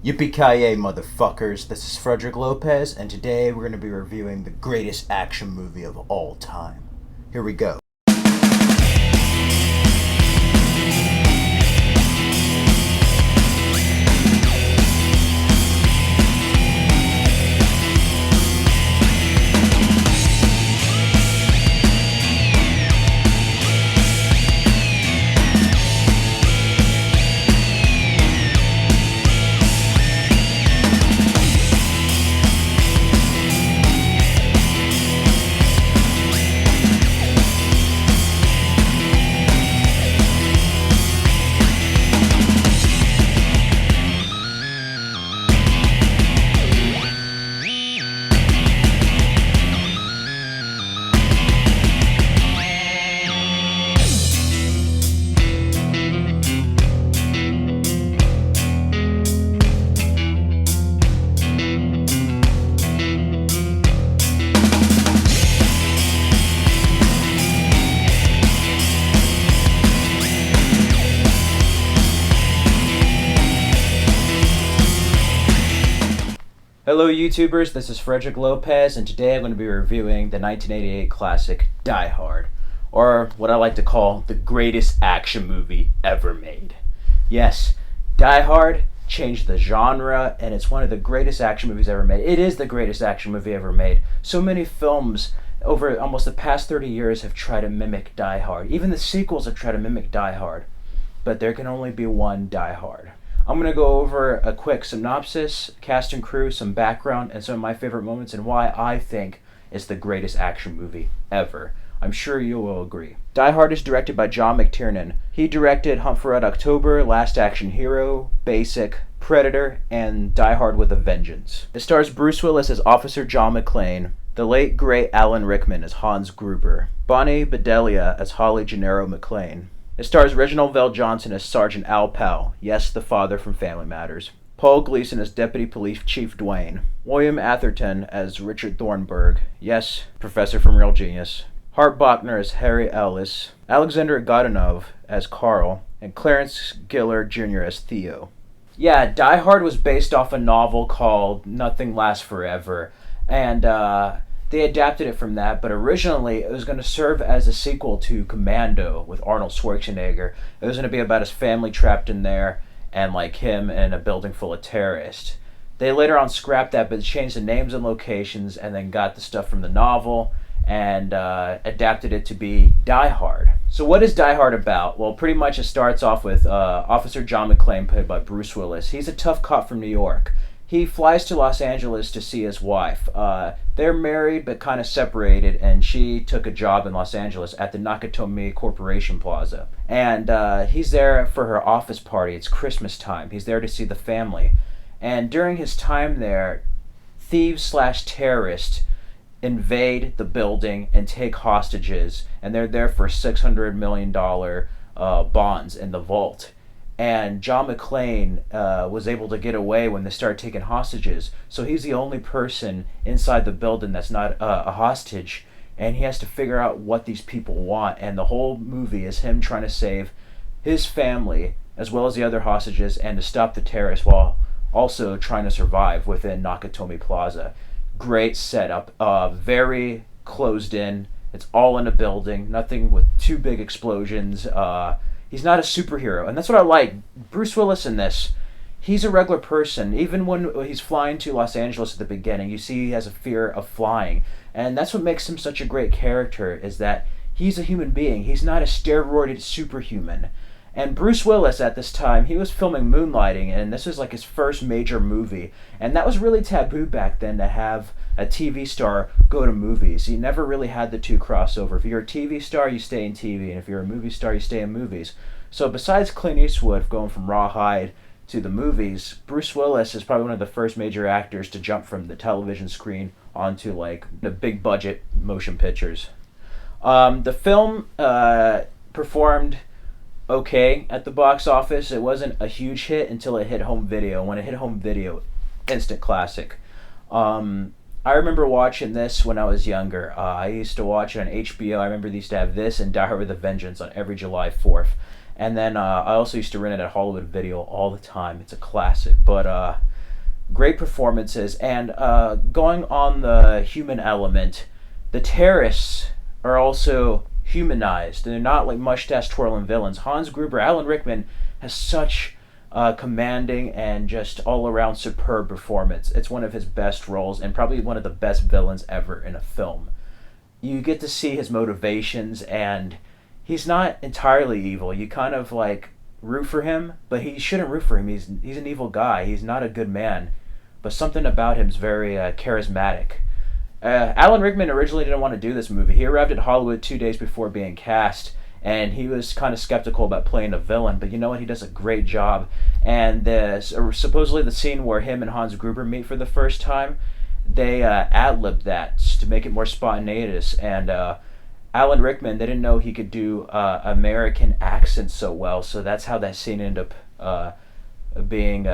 Yippee-ki-yay, motherfuckers. This is Frederick Lopez, and today we're going to be reviewing the greatest action movie of all time. Here we go. Hello YouTubers, this is Frederick Lopez, and today I'm going to be reviewing the 1988 classic Die Hard, or what I like to call the greatest action movie ever made. Yes, Die Hard changed the genre, and it's one of the greatest action movies ever made. It is the greatest action movie ever made. So many films over almost the past 30 years have tried to mimic Die Hard. Even the sequels have tried to mimic Die Hard, but there can only be one Die Hard. I'm going to go over a quick synopsis, cast and crew, some background, and some of my favorite moments, and why I think it's the greatest action movie ever. I'm sure you will agree. Die Hard is directed by John McTiernan. He directed Hunt for Red October, Last Action Hero, Basic, Predator, and Die Hard with a Vengeance. It stars Bruce Willis as Officer John McClane, the late great Alan Rickman as Hans Gruber, Bonnie Bedelia as Holly Gennaro McClane. It stars Reginald VelJohnson as Sergeant Al Powell, yes, the father from Family Matters. Paul Gleason as Deputy Police Chief Dwayne. William Atherton as Richard Thornburg, yes, Professor from Real Genius. Hart Bochner as Harry Ellis. Alexander Godunov as Carl. And Clarence Giller Jr. as Theo. Yeah, Die Hard was based off a novel called Nothing Lasts Forever. And, they adapted it from that, but originally it was going to serve as a sequel to Commando with Arnold Schwarzenegger. It was going to be about his family trapped in there and like him in a building full of terrorists. They later on scrapped that, but changed the names and locations and then got the stuff from the novel and adapted it to be Die Hard. So what is Die Hard about? Well, pretty much it starts off with Officer John McClane, played by Bruce Willis. He's a tough cop from New York. He flies to Los Angeles to see his wife. They're married but kind of separated, and she took a job in Los Angeles at the Nakatomi Corporation Plaza. And he's there for her office party. It's Christmas time. He's there to see the family. And during his time there, thieves/terrorists invade the building and take hostages, and they're there for $600 million bonds in the vault. And John McClane was able to get away when they started taking hostages. So he's the only person inside the building that's not a hostage. And he has to figure out what these people want. And the whole movie is him trying to save his family as well as the other hostages and to stop the terrorists while also trying to survive within Nakatomi Plaza. Great setup. Very closed in. It's all in a building. Nothing with too big explosions. He's not a superhero, and that's what I like. Bruce Willis in this, he's a regular person. Even when he's flying to Los Angeles at the beginning, you see he has a fear of flying. And that's what makes him such a great character, is that he's a human being. He's not a steroided superhuman. And Bruce Willis at this time, he was filming Moonlighting, and this was like his first major movie. And that was really taboo back then, to have a TV star go to movies. You never really had the two crossover. If you're a TV star, you stay in TV, and if you're a movie star, you stay in movies. So besides Clint Eastwood going from Rawhide to the movies, Bruce Willis is probably one of the first major actors to jump from the television screen onto like the big budget motion pictures. The film performed okay at the box office. It wasn't a huge hit until it hit home video. When it hit home video, instant classic. I remember watching this when I was younger. I used to watch it on HBO. I remember they used to have this and Die Hard with a Vengeance on every July 4th. And then I also used to rent it at Hollywood Video all the time. It's a classic. But Great performances. And going on the human element, the terrorists are also humanized. They're not like mustache twirling villains. Hans Gruber, Alan Rickman has such commanding and just all around superb performance. It's one of his best roles and probably one of the best villains ever in a film. You get to see his motivations, and he's not entirely evil. You kind of like root for him, but he shouldn't root for him. He's an evil guy. He's not a good man, but something about him is very charismatic. Alan Rickman originally didn't want to do this movie. He arrived at Hollywood 2 days before being cast, and he was kind of skeptical about playing a villain, but you know what? He does a great job. And supposedly the scene where him and Hans Gruber meet for the first time, they ad-libbed that to make it more spontaneous. And Alan Rickman, they didn't know he could do American accents so well, so that's how that scene ended up being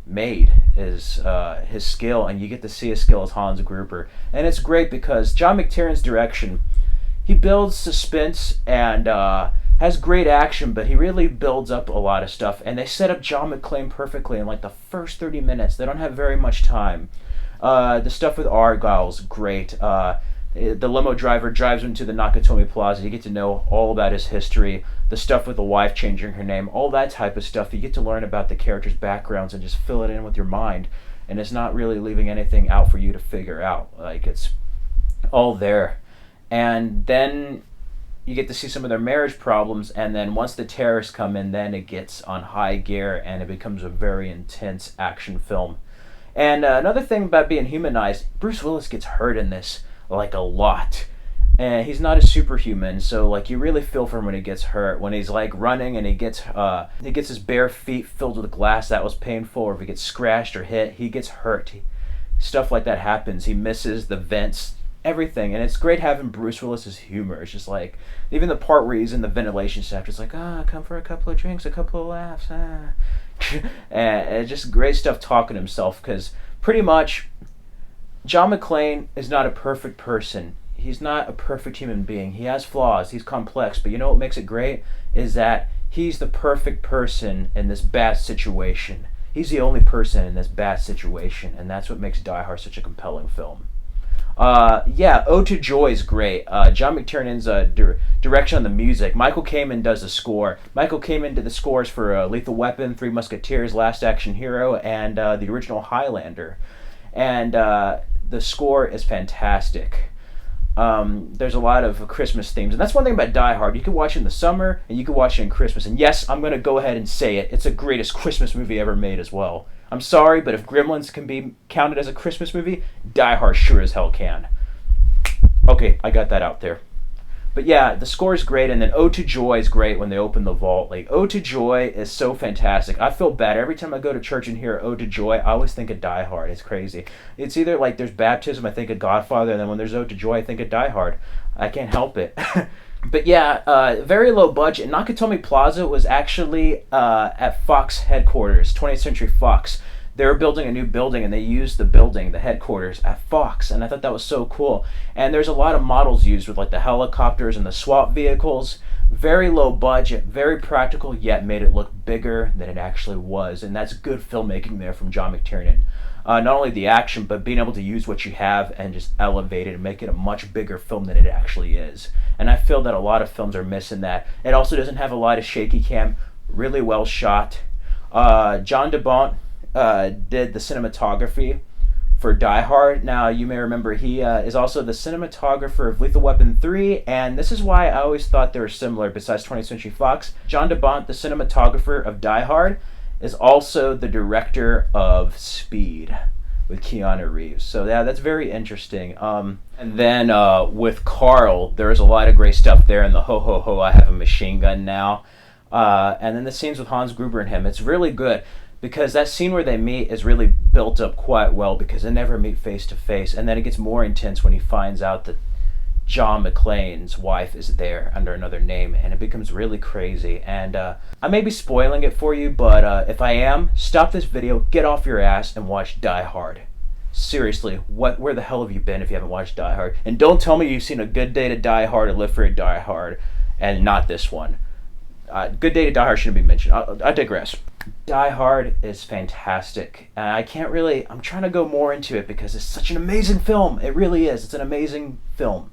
made, is his skill, and you get to see his skill as Hans Gruber. And it's great because John McTiernan's direction, he builds suspense and has great action, but he really builds up a lot of stuff, and they set up John McClane perfectly in like the first 30 minutes. They don't have very much time. The stuff with Argyle's great. The limo driver drives him to the Nakatomi Plaza. You get to know all about his history. The stuff with the wife changing her name, all that type of stuff. You get to learn about the characters' backgrounds and just fill it in with your mind. And it's not really leaving anything out for you to figure out. Like, it's all there. And then you get to see some of their marriage problems. And then once the terrorists come in, then it gets on high gear and it becomes a very intense action film. And another thing about being humanized, Bruce Willis gets hurt in this, like, a lot. And he's not a superhuman, so like you really feel for him when he gets hurt. When he's like running and he gets his bare feet filled with glass, that was painful. Or if he gets scratched or hit, he gets hurt. Stuff like that happens. He misses the vents, everything. And it's great having Bruce Willis's humor. It's just like, even the part where he's in the ventilation shaft, it's like, come for a couple of drinks, a couple of laughs. And it's just great stuff talking to himself, because pretty much John McClane is not a perfect person. He's not a perfect human being. He has flaws. He's complex. But you know what makes it great? Is that he's the perfect person in this bad situation. He's the only person in this bad situation. And that's what makes Die Hard such a compelling film. Ode to Joy is great. John McTiernan's direction on the music. Michael Kamen does the score. Michael Kamen did the scores for Lethal Weapon, Three Musketeers, Last Action Hero, and the original Highlander. And the score is fantastic. There's a lot of Christmas themes, and that's one thing about Die Hard. You can watch it in the summer, and you can watch it in Christmas. And yes, I'm going to go ahead and say it. It's the greatest Christmas movie ever made as well. I'm sorry, but if Gremlins can be counted as a Christmas movie, Die Hard sure as hell can. Okay, I got that out there. But yeah, the score is great, and then Ode to Joy is great when they open the vault. Like, Ode to Joy is so fantastic. I feel bad. Every time I go to church and hear Ode to Joy, I always think of Die Hard. It's crazy. It's either like there's baptism, I think of Godfather, and then when there's Ode to Joy, I think of Die Hard. I can't help it. But yeah, very low budget. Nakatomi Plaza was actually at Fox headquarters, 20th Century Fox. They were building a new building, and they used the building, the headquarters, at Fox, and I thought that was so cool. And there's a lot of models used with like the helicopters and the SWAT vehicles. Very low budget, very practical, yet made it look bigger than it actually was. And that's good filmmaking there from John McTiernan. Not only the action, but being able to use what you have and just elevate it and make it a much bigger film than it actually is. And I feel that a lot of films are missing that. It also doesn't have a lot of shaky cam, really well shot. John DeBont did the cinematography for Die Hard. Now, you may remember he is also the cinematographer of Lethal Weapon 3, and this is why I always thought they were similar besides 20th Century Fox. John DeBont, the cinematographer of Die Hard, is also the director of Speed with Keanu Reeves. So yeah, that's very interesting. And then with Carl, there's a lot of great stuff there in the ho ho ho, I have a machine gun now. And then the scenes with Hans Gruber and him, it's really good. Because that scene where they meet is really built up quite well, because they never meet face to face. And then it gets more intense when he finds out that John McClane's wife is there under another name, and it becomes really crazy. And I may be spoiling it for you, but if I am, stop this video, get off your ass, and watch Die Hard. Seriously, where the hell have you been if you haven't watched Die Hard? And don't tell me you've seen A Good Day to Die Hard or Live Free to Die Hard, and not this one. Good Day to Die Hard shouldn't be mentioned. I digress. Die Hard is fantastic. I can't really. I'm trying to go more into it because it's such an amazing film. It really is. It's an amazing film.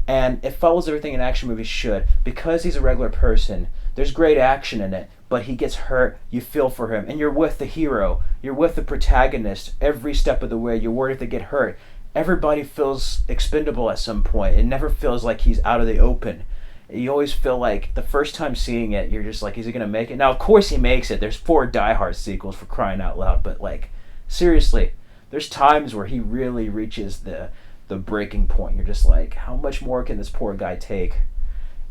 And it follows everything an action movie should. Because he's a regular person, there's great action in it, but he gets hurt, you feel for him, and you're with the hero, you're with the protagonist every step of the way. You're worried if they get hurt. Everybody feels expendable at some point. It never feels like he's out of the open. You always feel like the first time seeing it, you're just like, is he gonna make it? Now, of course, he makes it. There's 4 Die Hard sequels, for crying out loud. But like, seriously, there's times where he really reaches the breaking point. You're just like, how much more can this poor guy take?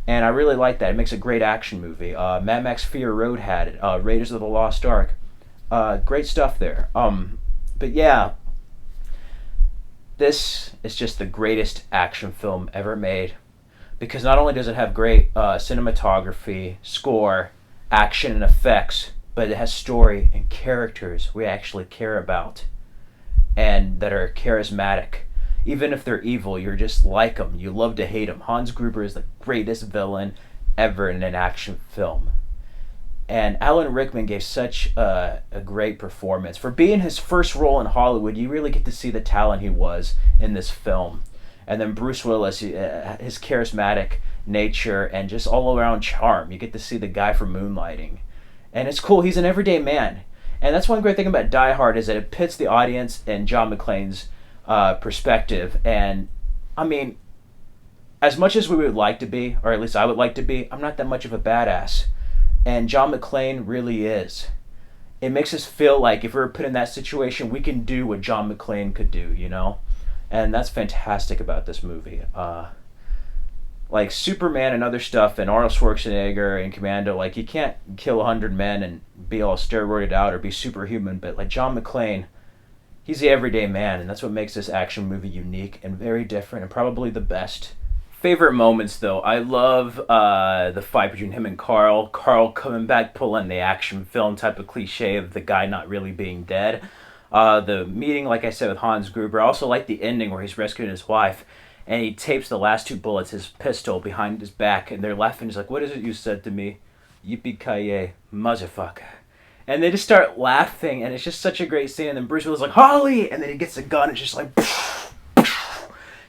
And I really like that. It makes a great action movie. Mad Max Fury Road had it. Raiders of the Lost Ark. Great stuff there. But yeah, this is just the greatest action film ever made. Because not only does it have great cinematography, score, action, and effects, but it has story and characters we actually care about and that are charismatic. Even if they're evil, you're just like them. You love to hate them. Hans Gruber is the greatest villain ever in an action film. And Alan Rickman gave such a great performance. For being his first role in Hollywood, you really get to see the talent he was in this film. And then Bruce Willis, his charismatic nature and just all around charm. You get to see the guy from Moonlighting. And it's cool. He's an everyday man. And that's one great thing about Die Hard is that it pits the audience in John McClane's perspective. And I mean, as much as we would like to be, or at least I would like to be, I'm not that much of a badass. And John McClane really is. It makes us feel like if we were put in that situation, we can do what John McClane could do, you know? And that's fantastic about this movie. Like Superman and other stuff, and Arnold Schwarzenegger and Commando, like you can't kill 100 men and be all steroided out or be superhuman, but like John McClane, he's the everyday man, and that's what makes this action movie unique and very different and probably the best. Favorite moments, though, I love the fight between him and Carl. Carl coming back, pulling the action film type of cliche of the guy not really being dead. The meeting, like I said, with Hans Gruber. I also like the ending where he's rescuing his wife, and he tapes the last 2 bullets, his pistol, behind his back, and they're laughing. He's like, "What is it you said to me? Yippee-ki-yay, motherfucker." And they just start laughing, and it's just such a great scene. And then Bruce Willis is like, "Holly!" And then he gets a gun, and it's just like,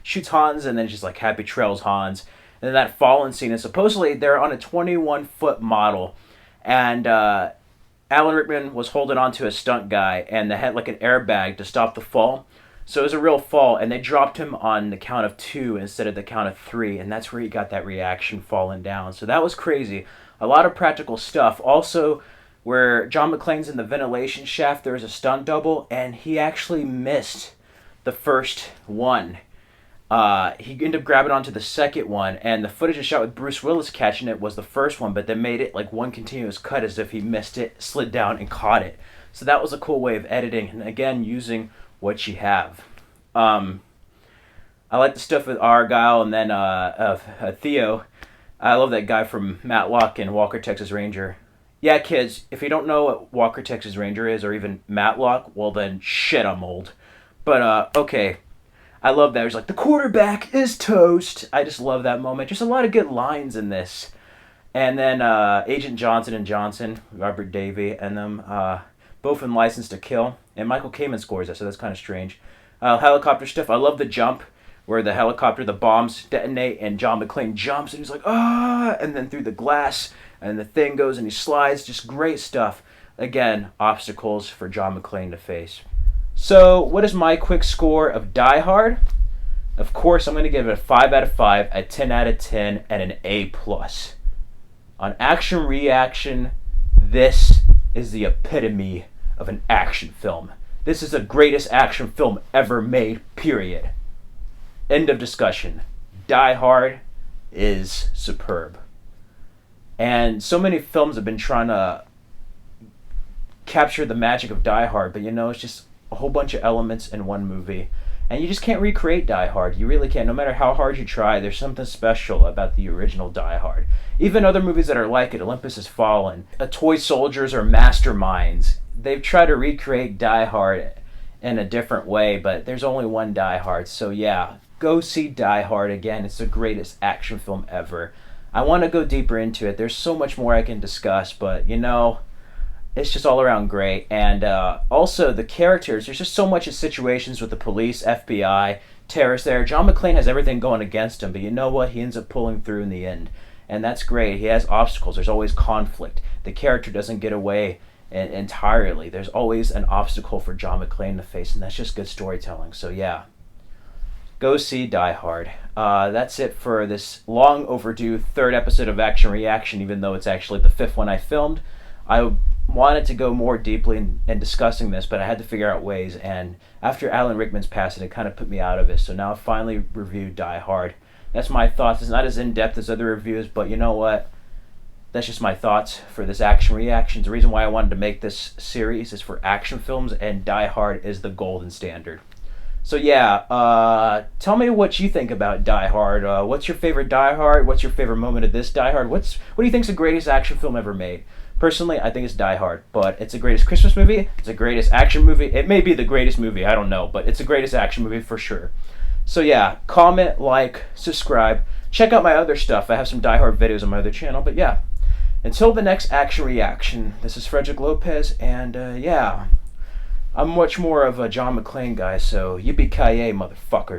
shoots Hans, and then just like happy trails Hans. And then that fallen scene, and supposedly they're on a 21-foot model, and Alan Rickman was holding on to a stunt guy, and they had like an airbag to stop the fall. So it was a real fall, and they dropped him on the count of 2 instead of the count of 3, and that's where he got that reaction falling down. So that was crazy. A lot of practical stuff. Also, where John McClane's in the ventilation shaft, there was a stunt double, and he actually missed the first one. He ended up grabbing onto the second one, and the footage is shot with Bruce Willis catching it was the first one, but they made it like one continuous cut as if he missed it, slid down, and caught it. So that was a cool way of editing, and again, using what you have. I like the stuff with Argyle and then Theo. I love that guy from Matlock and Walker, Texas Ranger. Yeah, kids, if you don't know what Walker, Texas Ranger is, or even Matlock, well then, shit, I'm old. But, okay. I love that. It was like, the quarterback is toast. I just love that moment. Just a lot of good lines in this. And then Agent Johnson and Johnson, Robert Davey, and them, both in License to Kill. And Michael Kamen scores that, so that's kind of strange. Helicopter stuff. I love the jump where the helicopter, the bombs detonate, and John McClane jumps, and he's like, ah, and then through the glass, and the thing goes, and he slides. Just great stuff. Again, obstacles for John McClane to face. So, what is my quick score of Die Hard? Of course, I'm going to give it a 5 out of 5, a 10 out of 10, and an A+. On action reaction, this is the epitome of an action film. This is the greatest action film ever made, period. End of discussion. Die Hard is superb. And so many films have been trying to capture the magic of Die Hard, but it's just a whole bunch of elements in one movie, and you just can't recreate Die Hard. You really can't. No matter how hard you try, there's something special about the original Die Hard. Even other movies that are like it, Olympus Has Fallen, Toy Soldiers, or Masterminds, they've tried to recreate Die Hard in a different way, but there's only one Die Hard. So yeah, go see Die Hard again. It's the greatest action film ever. I want to go deeper into it. There's so much more I can discuss, but it's just all around great. And also the characters, there's just so much of situations with the police, FBI, terrorists there. John McClane has everything going against him, but you know what? He ends up pulling through in the end. And that's great. He has obstacles. There's always conflict. The character doesn't get away entirely. There's always an obstacle for John McClane to face, and that's just good storytelling. So yeah, go see Die Hard. That's it for this long overdue third episode of Action Reaction, even though it's actually the fifth one I filmed. I wanted to go more deeply in discussing this, but I had to figure out ways, and after Alan Rickman's passing, it kind of put me out of it. So now I finally reviewed Die Hard. That's my thoughts. It's not as in-depth as other reviews, but you know what? That's just my thoughts for this Action Reaction. The reason why I wanted to make this series is for action films, and Die Hard is the golden standard. So yeah, tell me what you think about Die Hard. What's your favorite Die Hard? What's your favorite moment of this Die Hard? What do you think is the greatest action film ever made? Personally, I think it's Die Hard, but it's the greatest Christmas movie. It's the greatest action movie. It may be the greatest movie. I don't know, but it's the greatest action movie for sure. So yeah, comment, like, subscribe. Check out my other stuff. I have some Die Hard videos on my other channel. But yeah, until the next Action Reaction, this is Frederick Lopez, and yeah, I'm much more of a John McClane guy, so yippee-ki-yay, motherfucker.